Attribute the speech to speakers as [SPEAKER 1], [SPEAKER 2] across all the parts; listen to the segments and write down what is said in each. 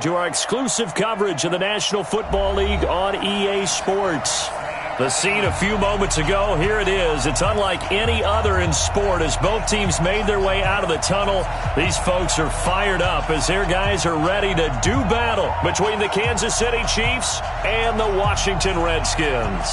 [SPEAKER 1] To our exclusive coverage of the National Football League on EA Sports. The scene a few moments ago, here it is. It's unlike any other in sport as both teams made their way out of the tunnel. These folks are fired up as their guys are ready to do battle between the Kansas City Chiefs and the Washington Redskins.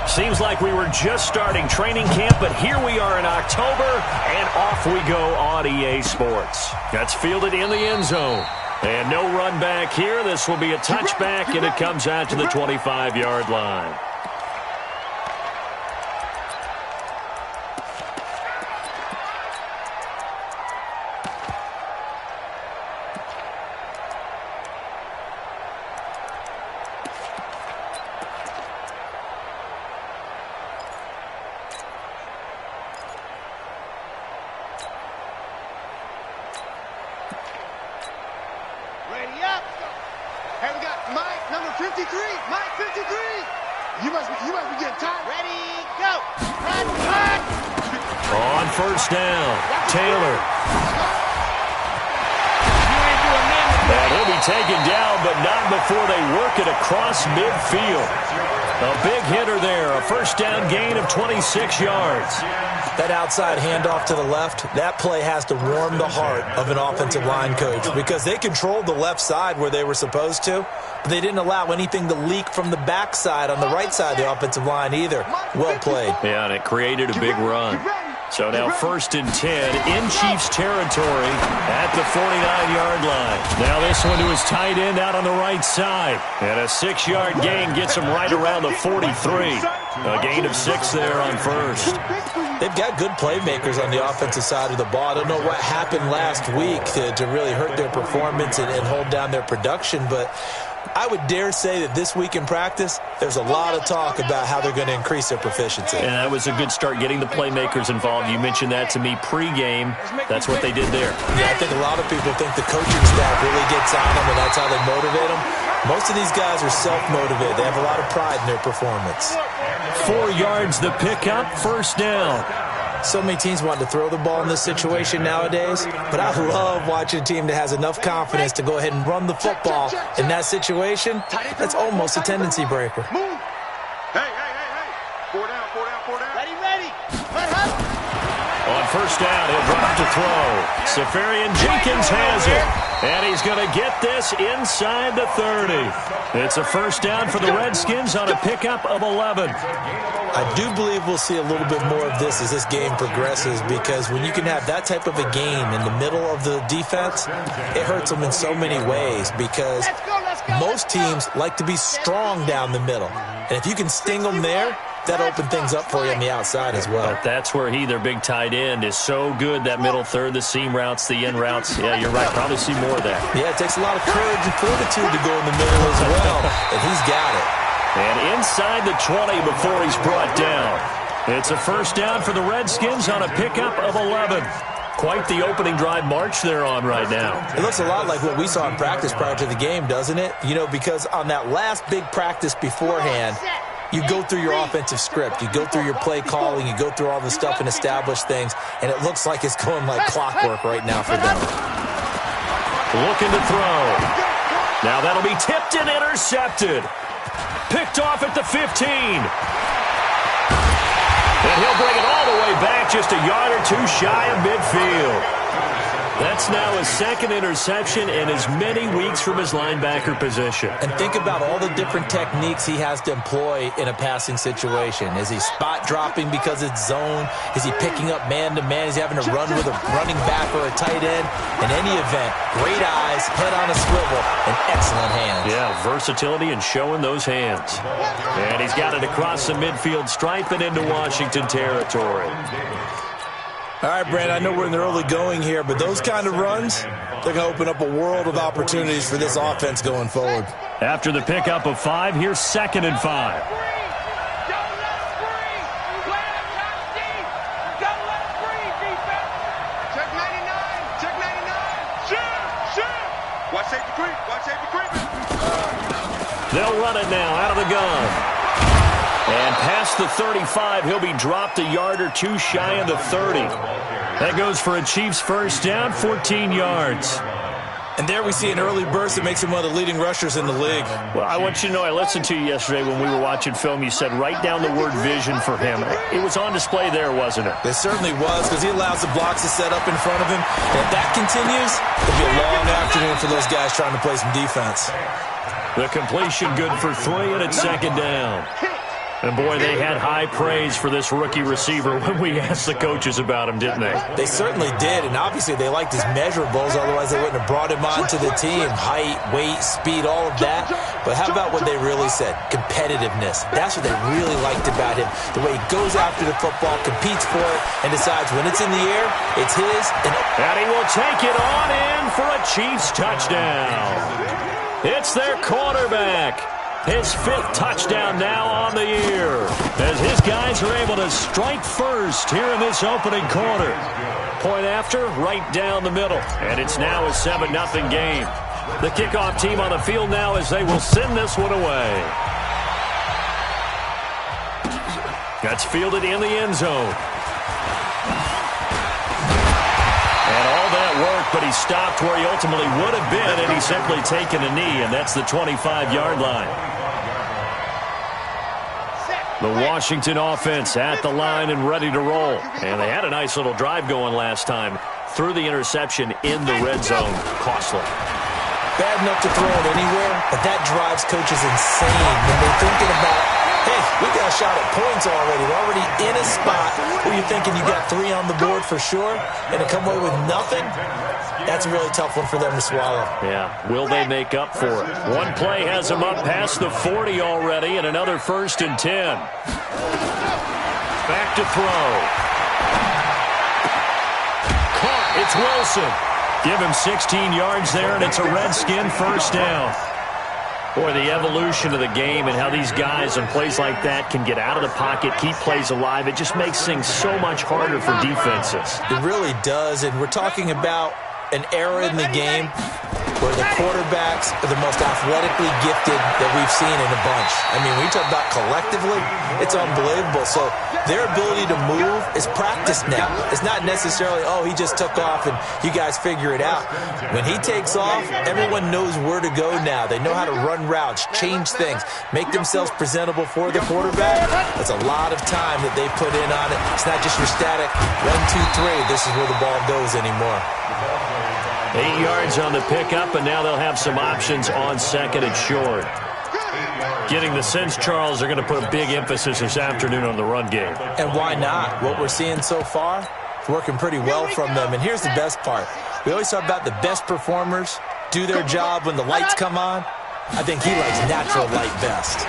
[SPEAKER 1] Seems like we were just starting training camp, but here we are in October, and off we go on EA Sports. That's fielded in the end zone. And no run back here. This will be a touchback, and it comes out to the 25-yard line. On first down, Taylor. And he'll be taken down, but not before they work it across midfield. A big hitter there, a first down gain of 26 yards.
[SPEAKER 2] That outside handoff to the left, that play has to warm the heart of an offensive line coach because they controlled the left side where they were supposed to, but they didn't allow anything to leak from the backside on the right side of the offensive line either. Well played.
[SPEAKER 1] Yeah, and it created a big run. So now 1st and 10 in Chiefs territory at the 49-yard line. Now this one to his tight end out on the right side. And a 6-yard gain gets him right around the 43. A gain of 6 there on first.
[SPEAKER 2] They've got good playmakers on the offensive side of the ball. I don't know what happened last week to really hurt their performance and hold down their production, but I would dare say that this week in practice, there's a lot of talk about how they're going to increase their proficiency.
[SPEAKER 1] And that was a good start, getting the playmakers involved. You mentioned that to me pregame. That's what they did there.
[SPEAKER 2] Yeah, I think a lot of people think the coaching staff really gets on them, and that's how they motivate them. Most of these guys are self-motivated. They have a lot of pride in their performance.
[SPEAKER 1] 4 yards the pickup, first down.
[SPEAKER 2] So many teams want to throw the ball in this situation nowadays, but I love watching a team that has enough confidence to go ahead and run the football in that situation. That's almost a tendency breaker.
[SPEAKER 3] Hey. 4 down. Ready.
[SPEAKER 1] On first down, he'll drop to throw. Safarian Jenkins has it, and he's going to get this inside the 30. It's a first down for the Redskins on a pickup of 11.
[SPEAKER 2] I do believe we'll see a little bit more of this as this game progresses, because when you can have that type of a gain in the middle of the defense, it hurts them in so many ways, because most teams like to be strong down the middle. And if you can sting them there, that open things up for you on the outside as well.
[SPEAKER 1] But that's where their big tight end, is so good, that middle third, the seam routes, the in routes. Yeah, you're right. Probably see more of that.
[SPEAKER 2] Yeah, it takes a lot of courage and fortitude to go in the middle as well, and he's got it.
[SPEAKER 1] And inside the 20 before he's brought down. It's a first down for the Redskins on a pickup of 11. Quite the opening drive march they're on right now.
[SPEAKER 2] It looks a lot like what we saw in practice prior to the game, doesn't it? You know, because on that last big practice beforehand, you go through your offensive script, you go through your play calling, you go through all the stuff and establish things, and it looks like it's going like clockwork right now for them.
[SPEAKER 1] Looking to throw. Now that'll be tipped and intercepted. Picked off at the 15. And he'll bring it all the way back, just a yard or two shy of midfield. That's now his second interception in as many weeks from his linebacker position.
[SPEAKER 2] And think about all the different techniques he has to employ in a passing situation. Is he spot dropping because it's zone? Is he picking up man-to-man? Is he having to run with a running back or a tight end? In any event, great eyes, head on a swivel, and excellent hands.
[SPEAKER 1] Yeah, versatility and showing those hands. And he's got it across the midfield stripe and into Washington territory.
[SPEAKER 2] All right, Brad, I know we're in the early going here, but those kind of runs, they're going to open up a world of opportunities for this offense going forward.
[SPEAKER 1] After the pickup of 5, here's 2nd and 5.
[SPEAKER 3] Watch safety creep.
[SPEAKER 1] They'll run it now out of the gun. And past the 35, he'll be dropped a yard or two shy of the 30. That goes for a Chiefs first down, 14 yards.
[SPEAKER 2] And there we see an early burst that makes him one of the leading rushers in the league.
[SPEAKER 1] Well, I want you to know, I listened to you yesterday when we were watching film. You said write down the word vision for him. It was on display there, wasn't it?
[SPEAKER 2] It certainly was, because he allows the blocks to set up in front of him. And if that continues, it'll be a long afternoon for those guys trying to play some defense.
[SPEAKER 1] The completion good for 3, and it's second down. And, boy, they had high praise for this rookie receiver when we asked the coaches about him, didn't they?
[SPEAKER 2] They certainly did, and obviously they liked his measurables, otherwise they wouldn't have brought him on to the team. Height, weight, speed, all of that. But how about what they really said? Competitiveness. That's what they really liked about him. The way he goes after the football, competes for it, and decides when it's in the air, it's his. And
[SPEAKER 1] he will take it on in for a Chiefs touchdown. It's their quarterback. His 5th touchdown now on the year, as his guys are able to strike first here in this opening quarter. Point after, right down the middle, and it's now a 7-0 game. The kickoff team on the field now as they will send this one away. That's fielded in the end zone. And all that work, but he stopped where he ultimately would have been, and he's simply taken a knee, and that's the 25-yard line. The Washington offense at the line and ready to roll. And they had a nice little drive going last time. Threw the interception in the red zone. Costly.
[SPEAKER 2] Bad enough to throw it anywhere, but that drives coaches insane when they're thinking about, hey, we got a shot at points already. We're already in a spot where you're thinking you got 3 on the board for sure, and to come away with nothing, that's a really tough one for them to swallow.
[SPEAKER 1] Yeah, will they make up for it? One play has them up past the 40 already, and another 1st and 10. Back to throw. Caught. It's Wilson. Give him 16 yards there, and it's a Redskin first down. Boy, the evolution of the game and how these guys in plays like that can get out of the pocket, keep plays alive, it just makes things so much harder for defenses.
[SPEAKER 2] It really does, and we're talking about an era in the game where the quarterbacks are the most athletically gifted that we've seen in a bunch. I mean, when you talk about collectively, it's unbelievable. So their ability to move is practiced now. It's not necessarily, oh, he just took off and you guys figure it out. When he takes off, everyone knows where to go now. They know how to run routes, change things, make themselves presentable for the quarterback. That's a lot of time that they put in on it. It's not just your static 1, 2, 3. This is where the ball goes anymore.
[SPEAKER 1] 8 yards on the pickup, and now they'll have some options on 2nd and short. Getting the sense, Charles, they're going to put a big emphasis this afternoon on the run game.
[SPEAKER 2] And why not? What we're seeing so far is working pretty well from them. And here's the best part. We always talk about the best performers do their job when the lights come on. I think he likes natural light best.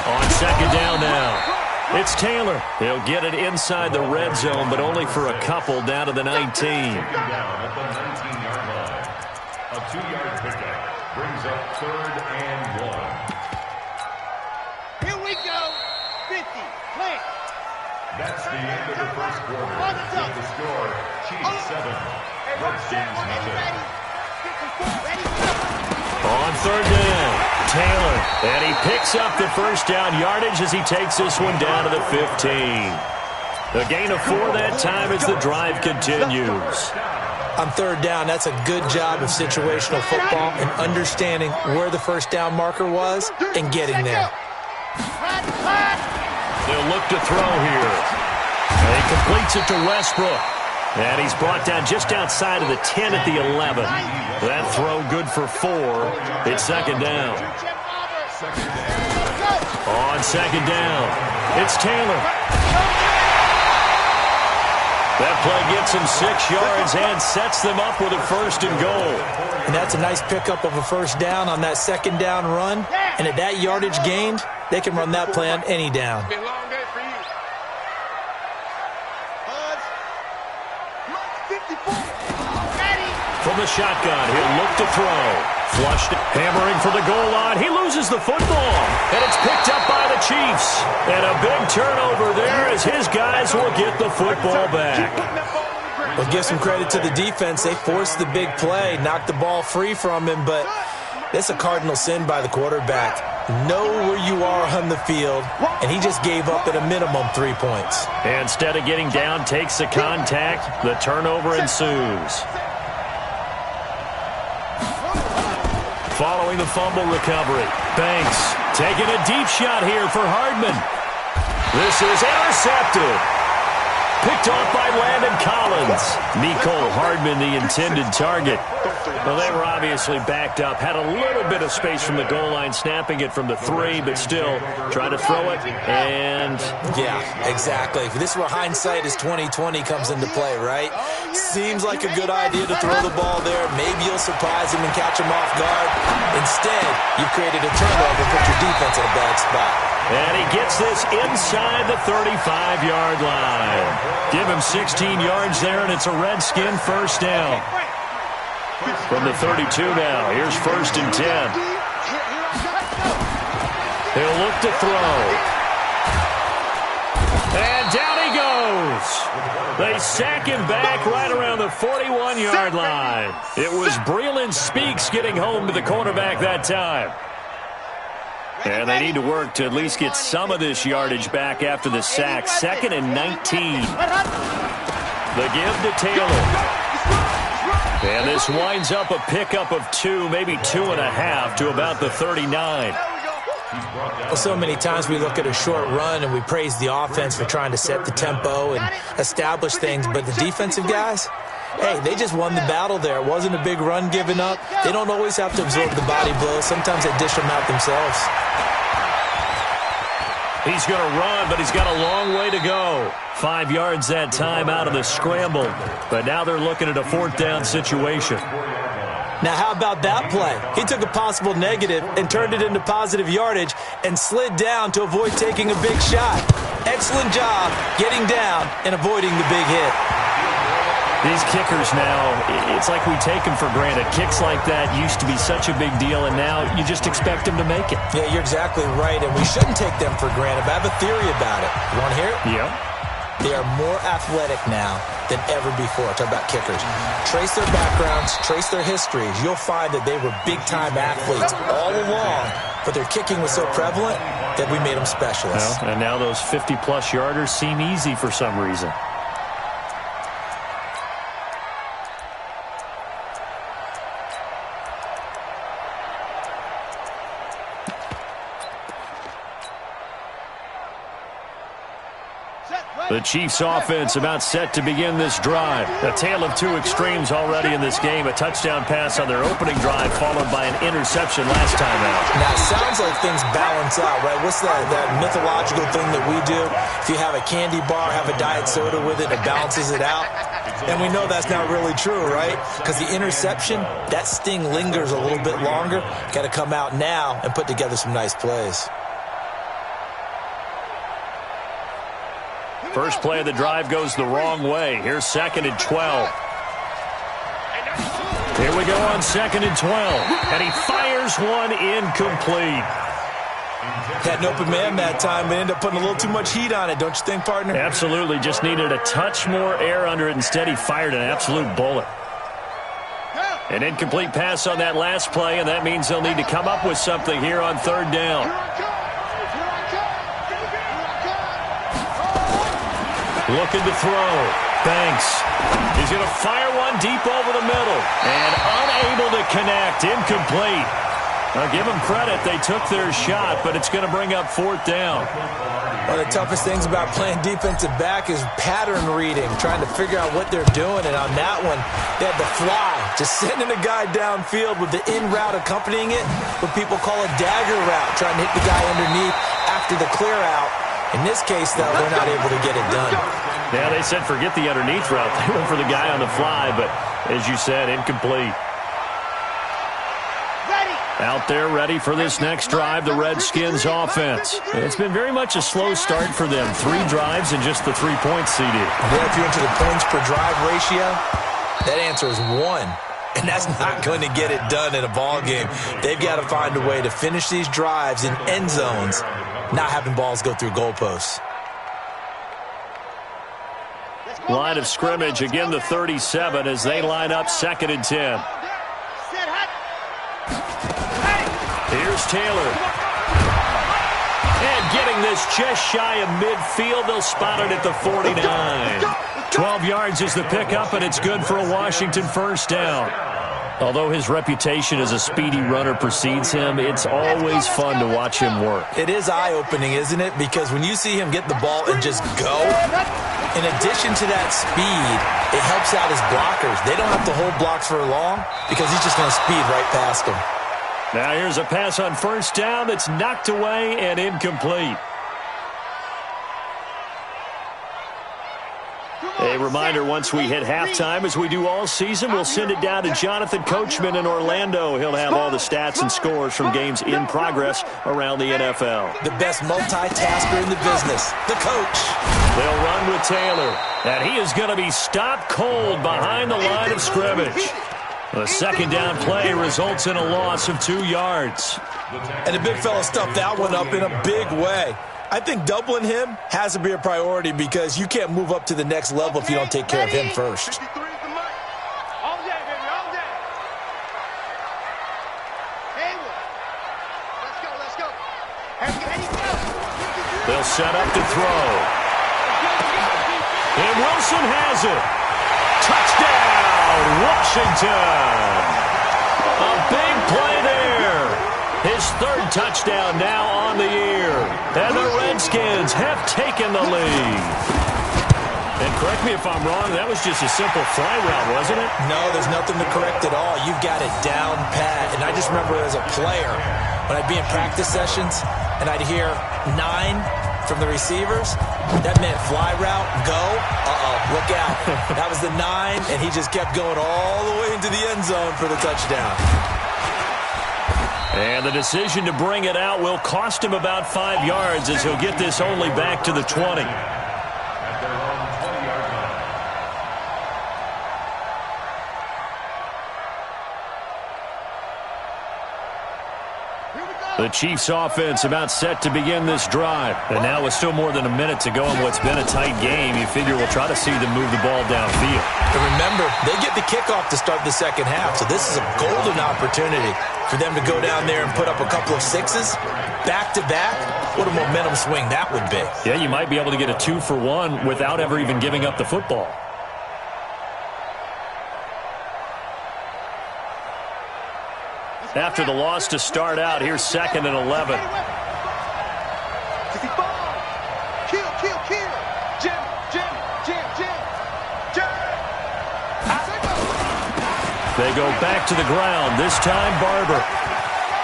[SPEAKER 1] On 2nd down now. It's Taylor. He'll get it inside the red zone, but only for a couple down to the 19.
[SPEAKER 4] A 2-yard pickup brings up 3rd and 1.
[SPEAKER 3] Here we go. 50. Plant.
[SPEAKER 4] That's the end of the first quarter. With the score, Chiefs 7, Redskins nothing.
[SPEAKER 1] On 3rd down, Taylor. And he picks up the first down yardage as he takes this one down to the 15. A gain of 4 that time as the drive continues.
[SPEAKER 2] On 3rd down, that's a good job of situational football and understanding where the first down marker was and getting there.
[SPEAKER 1] They'll look to throw here. And he completes it to Westbrook. And he's brought down just outside of the 10 at the 11. That throw good for 4. It's 2nd down. On 2nd down, it's Taylor. That play gets him 6 yards and sets them up with a 1st and goal.
[SPEAKER 2] And that's a nice pickup of a first down on that 2nd down run. And at that yardage gained, they can run that play on any down.
[SPEAKER 1] From the shotgun, he'll look to throw. Flushed, hammering for the goal line. He loses the football, and it's picked up by the Chiefs. And a big turnover there as his guys will get the football back.
[SPEAKER 2] Well, give some credit to the defense. They forced the big play, knocked the ball free from him, but that's a cardinal sin by the quarterback. know where you are on the field, and he just gave up at a minimum 3 points.
[SPEAKER 1] Instead of getting down, takes the contact. The turnover ensues. Following the fumble recovery, Banks taking a deep shot here for Hardman. This is intercepted. Picked off by Landon Collins. Mecole Hardman, the intended target. Well, they were obviously backed up. Had a little bit of space from the goal line, snapping it from the 3, but still trying to throw it. And
[SPEAKER 2] yeah, exactly. This is where hindsight is 20/20 comes into play, right? Seems like a good idea to throw the ball there. Maybe you'll surprise him and catch him off guard. Instead, you created a turnover and put your defense in a bad spot.
[SPEAKER 1] And he gets this inside the 35-yard line. Give him 16 yards there, and it's a Redskin first down. From the 32 now, here's 1st and 10. He'll look to throw. And down he goes. They sack him back right around the 41-yard line. It was Breland Speaks getting home to the cornerback that time. And they need to work to at least get some of this yardage back after the sack. 2nd and 19. The give to Taylor. And this winds up a pickup of 2, maybe 2.5 to about the 39.
[SPEAKER 2] Well, so many times we look at a short run and we praise the offense for trying to set the tempo and establish things, but the defensive guys, hey, they just won the battle there. It wasn't a big run given up. They don't always have to absorb the body blows. Sometimes they dish them out themselves.
[SPEAKER 1] He's going to run, but he's got a long way to go. 5 yards that time out of the scramble. But now they're looking at a 4th down situation.
[SPEAKER 2] Now, how about that play? He took a possible negative and turned it into positive yardage and slid down to avoid taking a big shot. Excellent job getting down and avoiding the big hit.
[SPEAKER 1] These kickers now, it's like we take them for granted. Kicks like that used to be such a big deal, and now you just expect them to make it.
[SPEAKER 2] Yeah, you're exactly right, and we shouldn't take them for granted, but I have a theory about it. You want to hear it?
[SPEAKER 1] Yeah.
[SPEAKER 2] They are more athletic now than ever before. Talk about kickers. Trace their backgrounds, trace their histories. You'll find that they were big-time athletes all along, but their kicking was so prevalent that we made them specialists.
[SPEAKER 1] Well, and now those 50-plus yarders seem easy for some reason. The Chiefs offense about set to begin this drive. A tale of 2 extremes already in this game. A touchdown pass on their opening drive followed by an interception last time out.
[SPEAKER 2] Now, it sounds like things balance out, right? What's that mythological thing that we do? If you have a candy bar, have a diet soda with it, it balances it out. And we know that's not really true, right? Because the interception, that sting lingers a little bit longer. Got to come out now and put together some nice plays.
[SPEAKER 1] First play of the drive goes the wrong way. Here's 2nd and 12. Here we go on 2nd and 12. And he fires one incomplete.
[SPEAKER 2] Had an open man that time, but ended up putting a little too much heat on it, don't you think, partner?
[SPEAKER 1] Absolutely. Just needed a touch more air under it. Instead, he fired an absolute bullet. An incomplete pass on that last play, and that means they'll need to come up with something here on 3rd down. Looking to throw. Banks. He's going to fire one deep over the middle. And unable to connect. Incomplete. Now, give them credit. They took their shot, but it's going to bring up 4th down.
[SPEAKER 2] One of the toughest things about playing defensive back is pattern reading, trying to figure out what they're doing. And on that one, they had the fly, just sending a guy downfield with the in route accompanying it, what people call a dagger route, trying to hit the guy underneath after the clear out. In this case, though, they're not able to get it done.
[SPEAKER 1] Yeah, they said forget the underneath route. They went for the guy on the fly, but as you said, incomplete. Out there ready for this next drive, the Redskins offense. It's been very much a slow start for them. 3 drives and just the 3 points, CD.
[SPEAKER 2] Yeah, if you're into the points per drive ratio, that answer is 1. And that's not going to get it done in a ball game. They've got to find a way to finish these drives in end zones, not having balls go through goalposts.
[SPEAKER 1] Line of scrimmage, again the 37 as they line up 2nd and 10. Here's Taylor. getting this just shy of midfield. They'll spot it at the 49. 12 yards is the pickup, and it's good for a Washington first down. Although his reputation as a speedy runner precedes him, it's always fun to watch him work.
[SPEAKER 2] It is eye-opening, isn't it? Because when you see him get the ball and just go, in addition to that speed, it helps out his blockers. They don't have to hold blocks for long because he's just going to speed right past them.
[SPEAKER 1] Now here's a pass on first down that's knocked away and incomplete. A reminder, once we hit halftime, as we do all season, we'll send it down to Jonathan Coachman in Orlando. He'll have all the stats and scores from games in progress around the NFL.
[SPEAKER 2] The best multitasker in the business, the coach.
[SPEAKER 1] They'll run with Taylor, and he is going to be stopped cold behind the line of scrimmage. The second down play results in a loss of 2 yards.
[SPEAKER 2] And the big fella stuffed that one up in a big way. I think doubling him has to be a priority because you can't move up to the next level if you don't take care of him first.
[SPEAKER 1] They'll set up to throw. And Wilson has it. Touchdown, Washington. A big play there. His third touchdown now on the year. And the Redskins have taken the lead. And correct me if I'm wrong, that was just a simple fly route, wasn't it?
[SPEAKER 2] No, there's nothing to correct at all. You've got it down pat. And I just remember as a player, when I'd be in practice sessions, and I'd hear 9 from the receivers, that meant fly route, go, look out. That was the 9, and he just kept going all the way into the end zone for the touchdown.
[SPEAKER 1] And the decision to bring it out will cost him about 5 yards as he'll get this only back to the 20. The Chiefs offense about set to begin this drive. And now with still more than a minute to go in what's been a tight game, you figure we'll try to see them move the ball downfield.
[SPEAKER 2] And remember, they get the kickoff to start the second half, so this is a golden opportunity for them to go down there and put up a couple of sixes back-to-back. What a momentum swing that would be.
[SPEAKER 1] Yeah, you might be able to get a 2-for-1 without ever even giving up the football. After the loss to start out, here's 2nd and 11. They go back to the ground, this time Barber.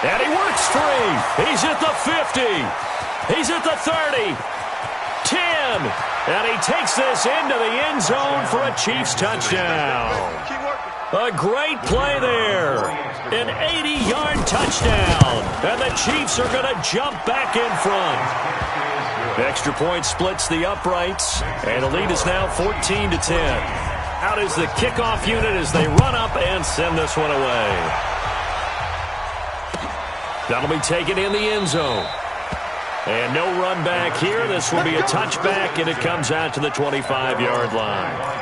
[SPEAKER 1] And he works free. He's at the 50. He's at the 30. 10. And he takes this into the end zone for a Chiefs touchdown. A great play there. An 80-yard touchdown. And the Chiefs are going to jump back in front. The extra point splits the uprights. And the lead is now 14-10. Out is the kickoff unit as they run up and send this one away. That'll be taken in the end zone. And no run back here. This will be a touchback, and it comes out to the 25-yard line.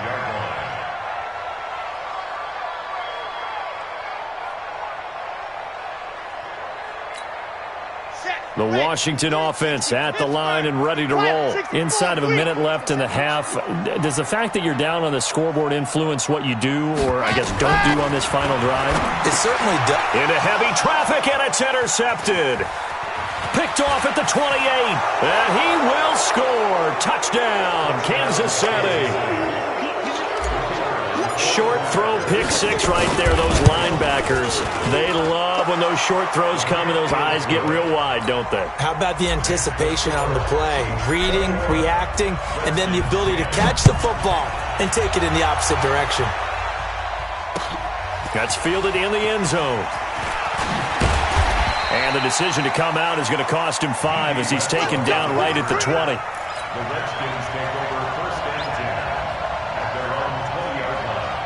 [SPEAKER 1] The Washington offense at the line and ready to roll. Inside of a minute left in the half. Does the fact that you're down on the scoreboard influence what you do, or I guess don't do on this final drive?
[SPEAKER 2] It certainly does.
[SPEAKER 1] Into heavy traffic, and it's intercepted. Picked off at the 28. And he will score. Touchdown, Kansas City. Short throw, pick six right there. Those linebackers, they love when those short throws come and those eyes get real wide, don't they?
[SPEAKER 2] How about the anticipation on the play? Reading, reacting, and then the ability to catch the football and take it in the opposite direction.
[SPEAKER 1] That's fielded in the end zone. And the decision to come out is going to cost him 5 as he's taken down right at the 20.
[SPEAKER 4] The Redskins take over first and 10 at their own 20-yard line.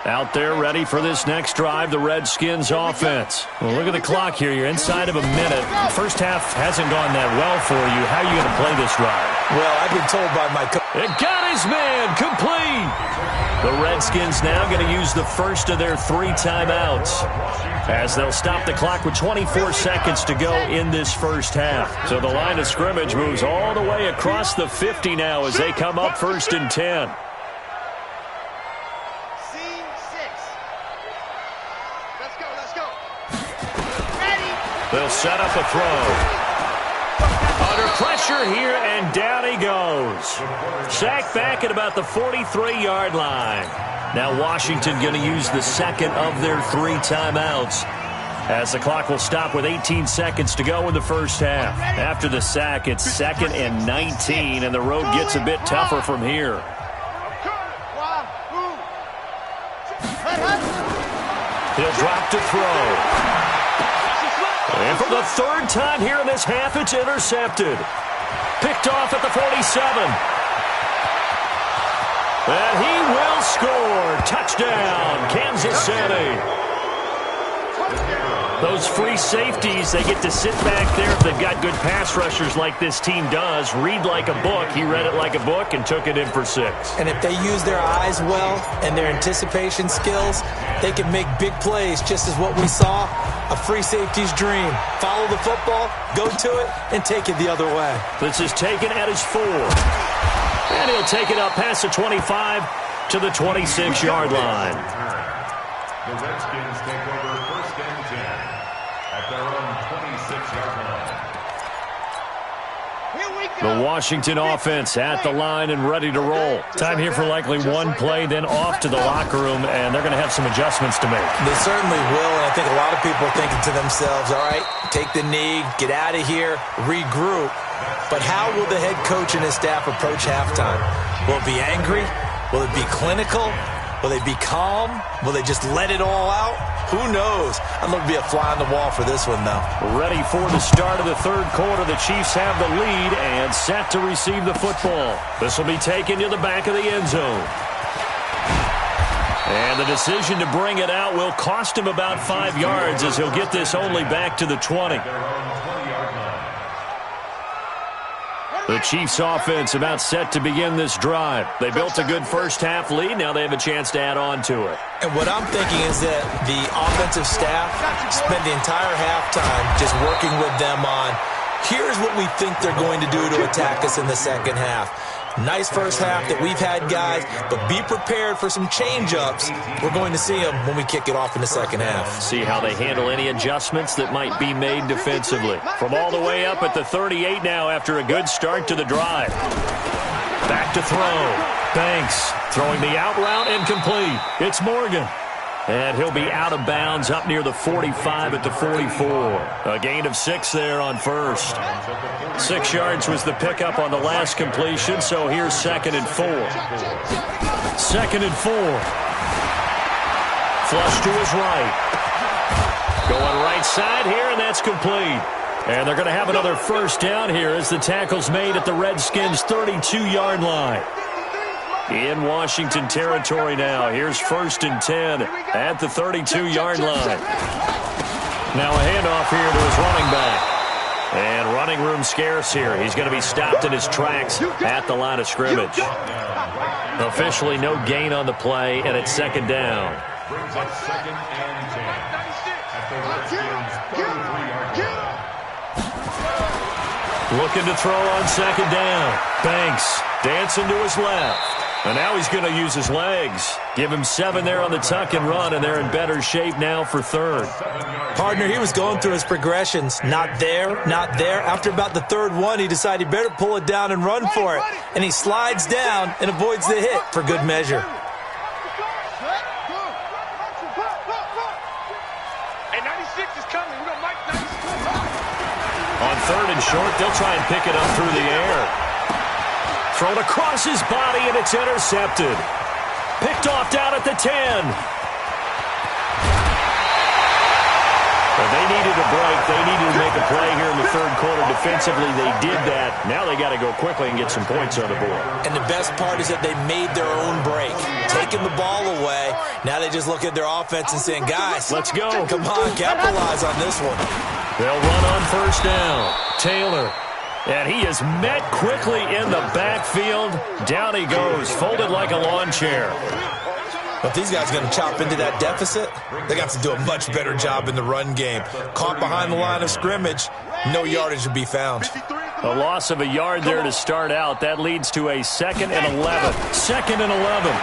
[SPEAKER 1] Out there ready for this next drive, the Redskins offense. Well, look at the clock here. You're inside of a minute. First half hasn't gone that well for you. How are you going to play this drive?
[SPEAKER 2] Well, I've been told by my coach.
[SPEAKER 1] It got his man complete. The Redskins now going to use the first of their 3 timeouts, as they'll stop the clock with 24 seconds to go in this first half. So the line of scrimmage moves all the way across the 50 now as they come up 1st and 10. They'll set up a throw. Under pressure here, and down he goes. Sacked back at about the 43-yard line. Now Washington going to use the second of their 3 timeouts, as the clock will stop with 18 seconds to go in the first half. After the sack, it's 2nd and 19, and the road gets a bit tougher from here. He'll drop to throw. And for the 3rd time here in this half, it's intercepted. Picked off at the 47. And he will score. Touchdown, Kansas City. Those free safeties, they get to sit back there if they've got good pass rushers like this team does. Read like a book. He read it like a book and took it in for 6.
[SPEAKER 2] And if they use their eyes well and their anticipation skills, they can make big plays, just as what we saw. A free safety's dream. Follow the football, go to it, and take it the other way.
[SPEAKER 1] This is taken at his 4. And he'll take it up past the 25 to the 26-yard line.
[SPEAKER 4] The Redskins take over 1st and 10 at their own 26-yard line.
[SPEAKER 1] The Washington offense at the line and ready to roll. Time here for likely one play, then off to the locker room, and they're going to have some adjustments to make.
[SPEAKER 2] They certainly will, and I think a lot of people are thinking to themselves, all right, take the knee, get out of here, regroup. But how will the head coach and his staff approach halftime? Will it be angry? Will it be clinical? Will they be calm? Will they just let it all out? Who knows? I'd love to be a fly on the wall for this one, though.
[SPEAKER 1] Ready for the start of the 3rd quarter. The Chiefs have the lead and set to receive the football. This will be taken to the back of the end zone. And the decision to bring it out will cost him about 5 yards, as he'll get this only back to the 20. The Chiefs offense about set to begin this drive. They built a good first half lead. Now they have a chance to add on to it.
[SPEAKER 2] And what I'm thinking is that the offensive staff spent the entire halftime just working with them on, here's what we think they're going to do to attack us in the second half. Nice first half that we've had, guys, but be prepared for some change-ups. We're going to see them when we kick it off in the second half.
[SPEAKER 1] See how they handle any adjustments that might be made defensively. From all the way up at the 38 now after a good start to the drive. Back to throw. Banks throwing the out route incomplete. It's Morgan. And he'll be out of bounds up near the 45 at the 44. A gain of 6 there on first. 6 yards was the pickup on the last completion, so here's 2nd and 4. 2nd and 4. Flush to his right. Going right side here, and that's complete. And they're going to have another first down here as the tackle's made at the Redskins' 32-yard line. In Washington territory now. Here's 1st and 10 at the 32-yard line. Now a handoff here to his running back. And running room scarce here. He's going to be stopped in his tracks at the line of scrimmage. Officially no gain on the play, and it's 2nd down.
[SPEAKER 4] Brings up 2nd and 10 at the Redskins' 33-yard line.
[SPEAKER 1] Looking to throw on 2nd down. Banks dancing to his left. And now he's going to use his legs. Give him 7 there on the tuck and run, and they're in better shape now for 3rd.
[SPEAKER 2] Partner, he was going through his progressions. Not there, not there. After about the 3rd one, he decided he better pull it down and run for it. And he slides down and avoids the hit for good measure.
[SPEAKER 1] On 3rd and short, they'll try and pick it up through the air. Thrown across his body, and it's intercepted. Picked off down at the 10. But they needed a break. They needed to make a play here in the 3rd quarter. Defensively, they did that. Now they got to go quickly and get some points on the board.
[SPEAKER 2] And the best part is that they made their own break. Taking the ball away. Now they just look at their offense and saying, guys,
[SPEAKER 1] let's go.
[SPEAKER 2] Come on, capitalize on this one.
[SPEAKER 1] They'll run on 1st down. Taylor. And he is met quickly in the backfield. Down he goes, folded like a lawn chair.
[SPEAKER 2] But these guys are going to chop into that deficit. They got to do a much better job in the run game. Caught behind the line of scrimmage, no yardage to be found.
[SPEAKER 1] A loss of a yard there to start out. That leads to a 2nd and 11. 2nd and 11.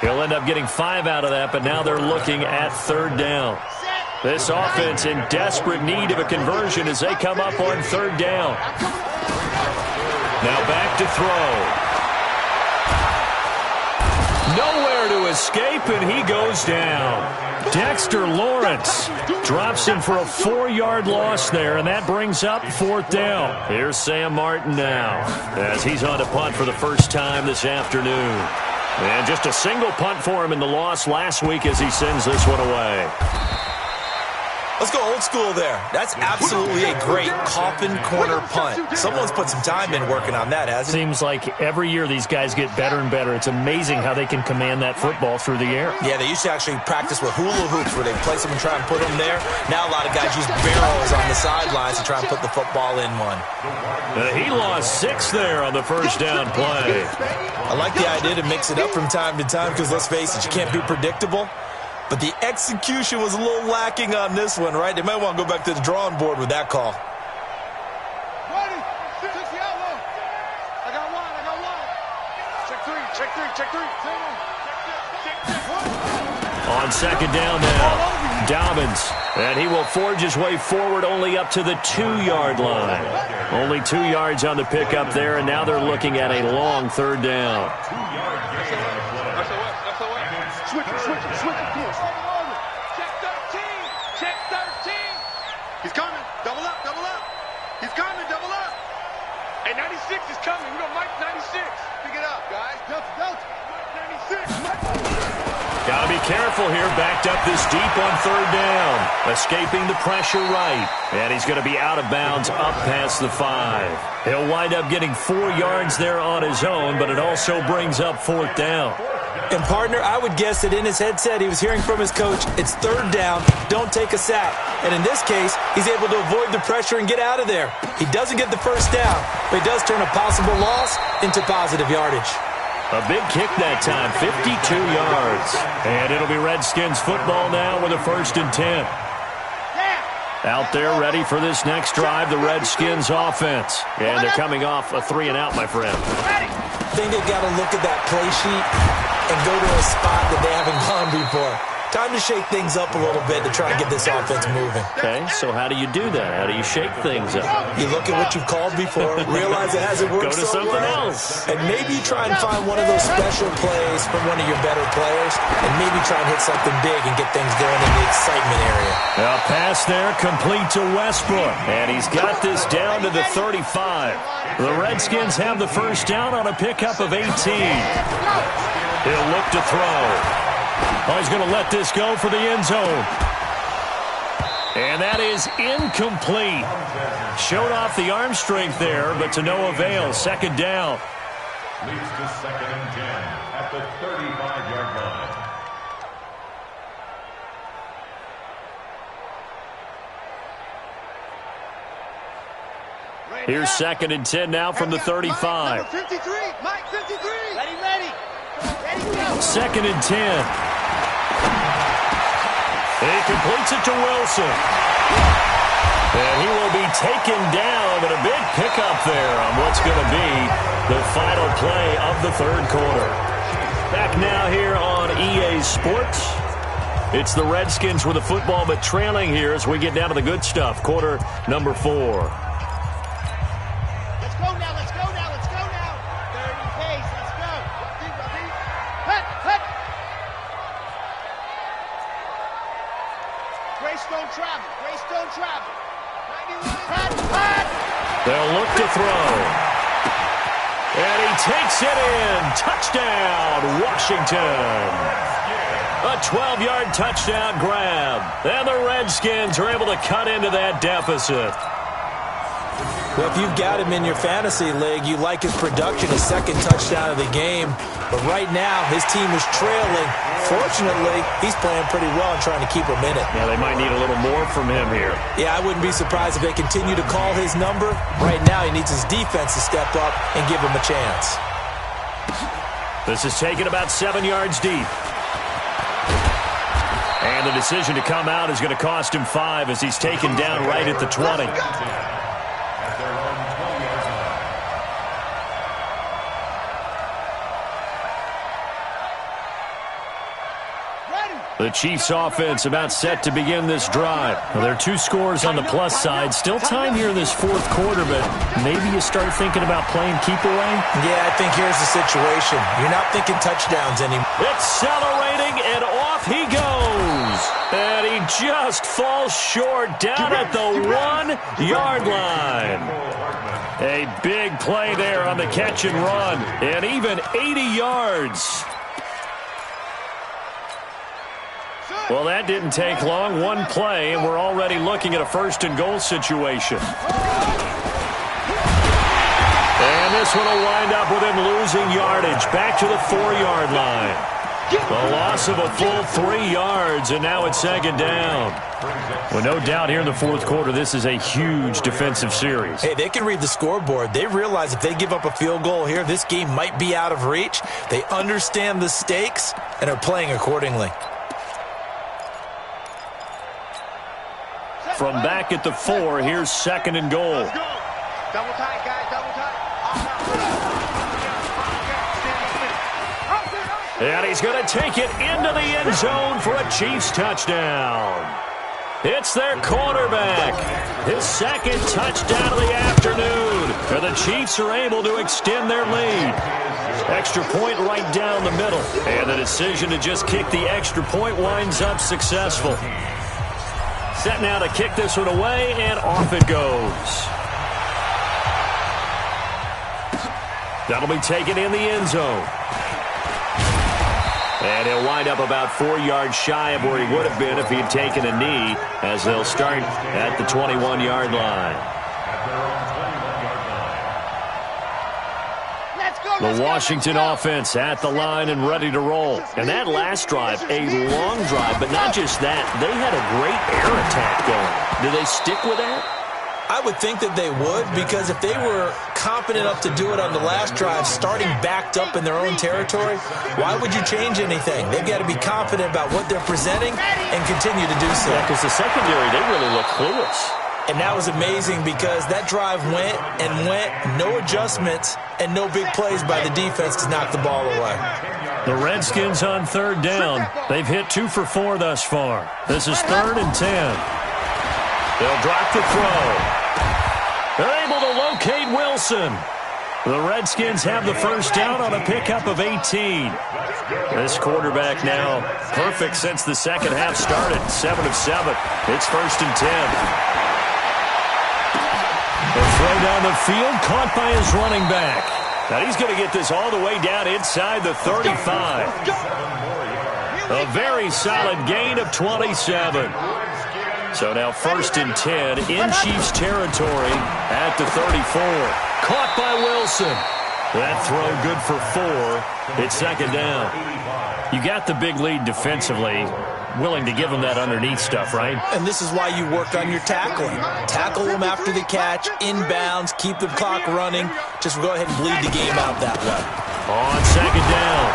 [SPEAKER 1] He'll end up getting 5 out of that, but now they're looking at 3rd down. This offense in desperate need of a conversion as they come up on 3rd down. Now back to throw. Nowhere to escape, and he goes down. Dexter Lawrence drops him for a 4-yard loss there, and that brings up 4th down. Here's Sam Martin now as he's on to punt for the first time this afternoon. And just a single punt for him in the loss last week as he sends this one away.
[SPEAKER 2] Let's go old school there. That's absolutely a great coffin corner punt. Someone's put some time in working on that, hasn't it?
[SPEAKER 1] Seems like every year these guys get better and better. It's amazing how they can command that football through the air.
[SPEAKER 2] Yeah, they used to actually practice with hula hoops where they place them and try and put them there. Now a lot of guys use barrels on the sidelines to try and put the football in one.
[SPEAKER 1] He lost 6 there on the first down play.
[SPEAKER 2] I like the idea to mix it up from time to time because, let's face it, you can't be predictable. But the execution was a little lacking on this one, right? They might want to go back to the drawing board with that call.
[SPEAKER 3] Ready. Check the outlaw. I got one. Check 3.
[SPEAKER 1] On 2nd down now, Dobbins. And he will forge his way forward only up to the 2-yard line. Only 2 yards on the pickup there, and now they're looking at a long 3rd down.
[SPEAKER 3] Switch it. Check 13. He's coming. Double up. He's coming. Double up. Hey, 96 is coming. We're going to Mike 96. Pick it up, guys. Delta. Mike 96.
[SPEAKER 1] Got to be careful here. Backed up this deep on 3rd down. Escaping the pressure right. And he's going to be out of bounds up past the 5. He'll wind up getting 4 yards there on his own, but it also brings up 4th down.
[SPEAKER 2] And, partner, I would guess that in his headset he was hearing from his coach, it's 3rd down, don't take a sack. And in this case, he's able to avoid the pressure and get out of there. He doesn't get the first down, but he does turn a possible loss into positive yardage.
[SPEAKER 1] A big kick that time, 52 yards. And it'll be Redskins football now with a 1st and 10. Out there ready for this next drive, the Redskins offense. And they're coming off a 3-and-out, my friend.
[SPEAKER 2] I think they've got to look at that play sheet and go to a spot that they haven't gone before. Time to shake things up a little bit to try and get this offense moving.
[SPEAKER 1] Okay, so how do you do that? How do you shake things up?
[SPEAKER 2] You look at what you've called before, realize it hasn't worked
[SPEAKER 1] Go to
[SPEAKER 2] so
[SPEAKER 1] something
[SPEAKER 2] well,
[SPEAKER 1] else.
[SPEAKER 2] and maybe try and find one of those special plays from one of your better players, and maybe try and hit something big and get things going in the excitement area.
[SPEAKER 1] A pass there, complete to Westbrook. And he's got this down to the 35. The Redskins have the first down on a pickup of 18. He'll look to throw. Oh, he's going to let this go for the end zone. And that is incomplete. Showed off the arm strength there, but to no avail. 2nd down.
[SPEAKER 4] Leads to 2nd and 10 at the 35-yard line.
[SPEAKER 1] Here's 2nd and 10 now from the 35.
[SPEAKER 3] 53. Mike 53. Ready.
[SPEAKER 1] 2nd and 10. He completes it to Wilson. And he will be taken down, but a big pickup there on what's going to be the final play of the 3rd quarter. Back now here on EA Sports. It's the Redskins with the football, but trailing here as we get down to the good stuff. Quarter number 4.
[SPEAKER 3] Let's go now. 30 pace. Let's go. Hut. Greystone travel. Hut.
[SPEAKER 1] They'll look to throw. And he takes it in. Touchdown, Washington. A 12-yard touchdown grab. And the Redskins are able to cut into that deficit.
[SPEAKER 2] Well, if you've got him in your fantasy league, you like his production, his 2nd touchdown of the game. But right now, his team is trailing. Fortunately, he's playing pretty well and trying to keep him in it.
[SPEAKER 1] Yeah, they might need a little more from him here.
[SPEAKER 2] Yeah, I wouldn't be surprised if they continue to call his number. Right now, he needs his defense to step up and give him a chance.
[SPEAKER 1] This is taken about 7 yards deep. And the decision to come out is going to cost him 5 as he's taken down right at the 20. The Chiefs offense about set to begin this drive. Well, there are 2 scores on the plus side. Still time here in this fourth quarter, but maybe you start thinking about playing keep away?
[SPEAKER 2] Yeah, I think here's the situation. You're not thinking touchdowns anymore.
[SPEAKER 1] Accelerating, and off he goes. And he just falls short down at the 1-yard line. A big play there on the catch and run, and even 80 yards. Well, that didn't take long. 1 play, and we're already looking at a first-and-goal situation. And this one will wind up with him losing yardage. Back to the 4-yard line. The loss of a full 3 yards, and now it's second down. Well, no doubt here in the fourth quarter, this is a huge defensive series.
[SPEAKER 2] Hey, they can read the scoreboard. They realize if they give up a field goal here, this game might be out of reach. They understand the stakes and are playing accordingly.
[SPEAKER 1] From back at the 4, here's second and goal.
[SPEAKER 3] Let's go. Double tight, guys. Double tight.
[SPEAKER 1] And he's going to take it into the end zone for a Chiefs touchdown. It's their quarterback. His second touchdown of the afternoon. And the Chiefs are able to extend their lead. Extra point right down the middle. And the decision to just kick the extra point winds up successful. Set now to kick this one away, and off it goes. That'll be taken in the end zone. And he'll wind up about 4 yards shy of where he would have been if he had taken a knee, as they'll start at the 21-yard line. The Washington offense at the line and ready to roll. And that last drive, a long drive, but not just that. They had a great air attack going. Do they stick with that?
[SPEAKER 2] I would think that they would, because if they were confident enough to do it on the last drive, starting backed up in their own territory, why would you change anything? They've got to be confident about what they're presenting and continue to do so.
[SPEAKER 1] Yeah, because the secondary, they really look clueless.
[SPEAKER 2] And that was amazing because that drive went and went, no adjustments, and no big plays by the defense to knock the ball away.
[SPEAKER 1] The Redskins on third down. They've hit 2 for 4 thus far. This is 3rd and 10. They'll drop the throw. They're able to locate Wilson. The Redskins have the first down on a pickup of 18. This quarterback now perfect since the second half started. 7 of 7. It's 1st and 10. The throw down the field, caught by his running back. Now he's going to get this all the way down inside the 35. A very solid gain of 27. So now 1st and 10 in Chiefs territory at the 34. Caught by Wilson. That throw good for 4. It's second down. You got the big lead defensively. Willing to give them that underneath stuff, right?
[SPEAKER 2] And this is why you work on your tackling. Tackle them after the catch, inbounds, keep the clock running. Just go ahead and bleed the game out that way.
[SPEAKER 1] On second down,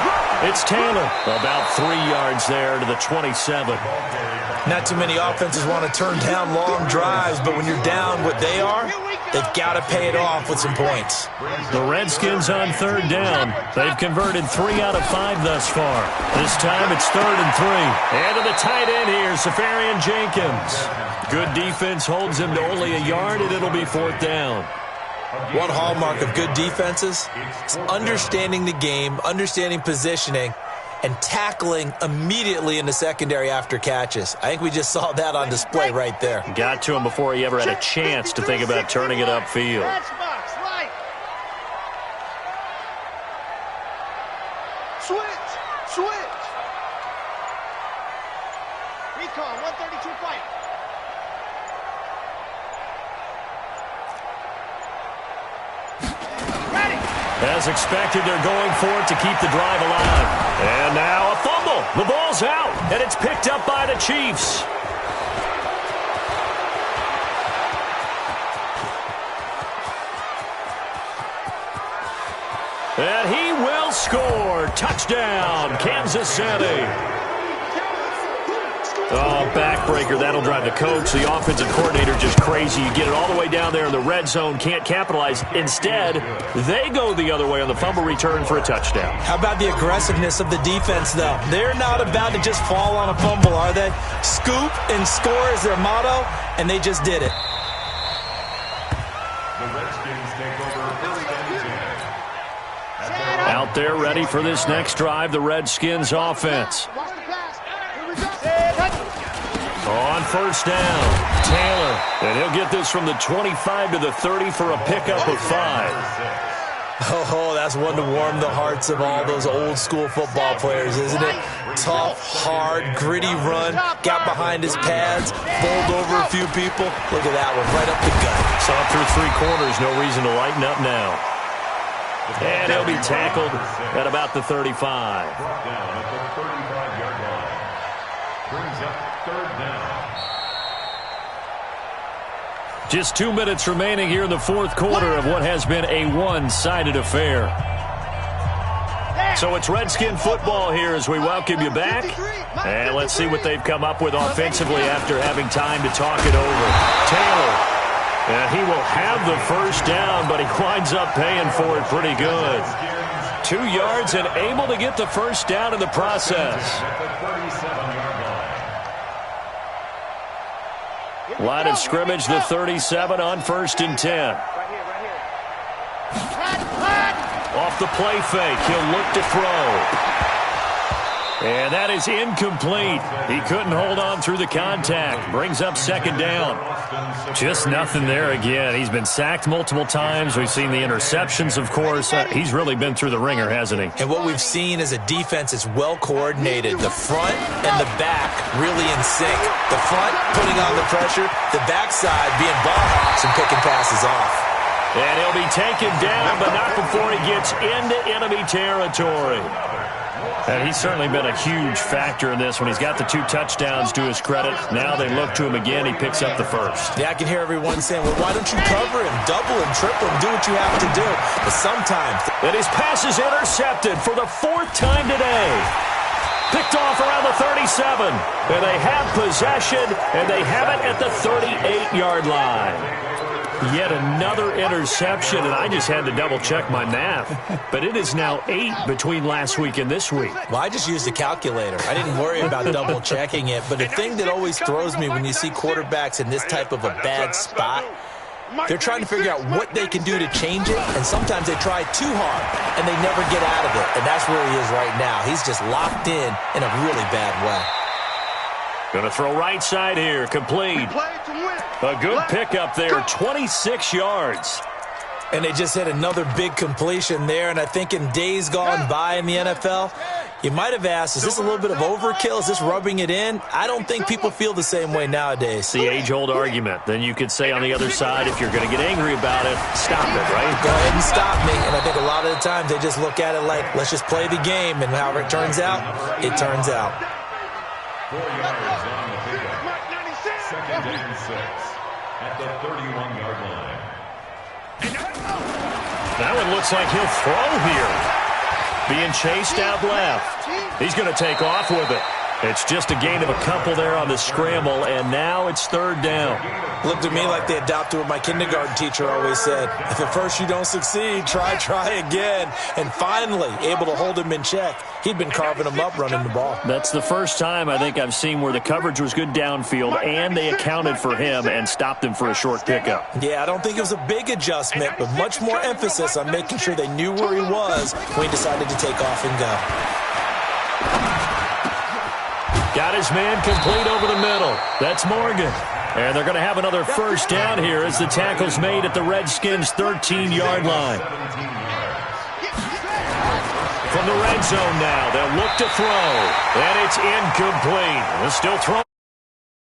[SPEAKER 1] it's Taylor. About 3 yards there to the 27.
[SPEAKER 2] Not too many offenses want to turn down long drives, but when you're down what they are, they've got to pay it off with some points.
[SPEAKER 1] The Redskins on third down. They've converted 3 out of 5 thus far. This time it's 3rd and 3. And to the tight end here, Safarian Jenkins. Good defense holds him to only a yard, and it'll be 4th down.
[SPEAKER 2] One hallmark of good defenses is understanding the game, understanding positioning, and tackling immediately in the secondary after catches. I think we just saw that on display right there.
[SPEAKER 1] Got to him before he ever had a chance to think about turning it upfield.
[SPEAKER 3] Switch. Recon, 132 fight.
[SPEAKER 1] As expected, they're going for it to keep the drive alive. And now a fumble. The ball's out, and it's picked up by the Chiefs. And he will score. Touchdown, Kansas City. Oh, backbreaker. That'll drive the coach, the offensive coordinator, just crazy. You get it all the way down there in the red zone, can't capitalize. Instead, they go the other way on the fumble return for a touchdown.
[SPEAKER 2] How about the aggressiveness of the defense, though? They're not about to just fall on a fumble, are they? Scoop and score is their motto, and they just did it.
[SPEAKER 4] The Redskins take over first and 10.
[SPEAKER 1] Out there ready for this next drive, the Redskins offense. On first down, Taylor. And he'll get this from the 25 to the 30 for a pickup of 5.
[SPEAKER 2] Oh, that's one to warm the hearts of all those old-school football players, isn't it? Tough, hard, gritty run, got behind his pads, bowled over a few people. Look at that one, right up the gut.
[SPEAKER 1] Saw it through 3 quarters, no reason to lighten up now. And he'll be tackled at about the 35.
[SPEAKER 4] Brought down at the 35-yard line. Brings up third down.
[SPEAKER 1] Just 2 minutes remaining here in the fourth quarter of what has been a one-sided affair. So it's Redskin football here as we welcome you back. And let's see what they've come up with offensively after having time to talk it over. Taylor. And he will have the first down, but he winds up paying for it pretty good. 2 yards and able to get the first down in the process. Line of scrimmage, the 37 on first and 10. Off the play fake, he'll look to throw. And that is incomplete. He couldn't hold on through the contact. Brings up second down. Just nothing there again. He's been sacked multiple times. We've seen the interceptions, of course. He's really been through the ringer, hasn't he?
[SPEAKER 2] And what we've seen is a defense that's well coordinated. The front and the back really in sync. The front putting on the pressure. The backside being ball hawks and picking passes off.
[SPEAKER 1] And he'll be taken down, but not before he gets into enemy territory. And he's certainly been a huge factor in this when he's got the 2 touchdowns to his credit. Now they look to him again. He picks up the first.
[SPEAKER 2] Yeah, I can hear everyone saying, well, why don't you cover him, double him, triple him, do what you have to do. But sometimes.
[SPEAKER 1] And his pass is intercepted for the 4th time today. Picked off around the 37. And they have possession, and they have it at the 38-yard line. Yet another interception, and I just had to double-check my math. But it is now 8 between last week and this week.
[SPEAKER 2] Well, I just used a calculator. I didn't worry about double-checking it. But the thing that always throws me when you see quarterbacks in this type of a bad spot, they're trying to figure out what they can do to change it, and sometimes they try too hard, and they never get out of it. And that's where he is right now. He's just locked in a really bad way.
[SPEAKER 1] Going to throw right side here, complete. A good pickup there, 26 yards.
[SPEAKER 2] And they just hit another big completion there. And I think in days gone by in the NFL, you might have asked, is this a little bit of overkill? Is this rubbing it in? I don't think people feel the same way nowadays.
[SPEAKER 1] It's the age-old argument. Then you could say on the other side, if you're going to get angry about it, stop it, right?
[SPEAKER 2] Go ahead and stop me. And I think a lot of the times they just look at it like, let's just play the game. And however it turns out, it turns out.
[SPEAKER 4] 4 yards on the pickup. Second and 6 at the 31-yard line.
[SPEAKER 1] That one looks like he'll throw here. Being chased out left. He's going to take off with it. It's just a gain of a couple there on the scramble, and now it's third down.
[SPEAKER 2] Looked to me like they adopted what my kindergarten teacher always said. If at first you don't succeed, try again. And finally, able to hold him in check. He'd been carving him up running the ball.
[SPEAKER 1] That's the first time I think I've seen where the coverage was good downfield, and they accounted for him and stopped him for a short pickup.
[SPEAKER 2] Yeah, I don't think it was a big adjustment, but much more emphasis on making sure they knew where he was when he decided to take off and go.
[SPEAKER 1] Got his man complete over the middle. That's Morgan. And they're going to have another first down here as the tackle's made at the Redskins' 13-yard line. From the red zone now, they'll look to throw. And it's incomplete. They'll still throw.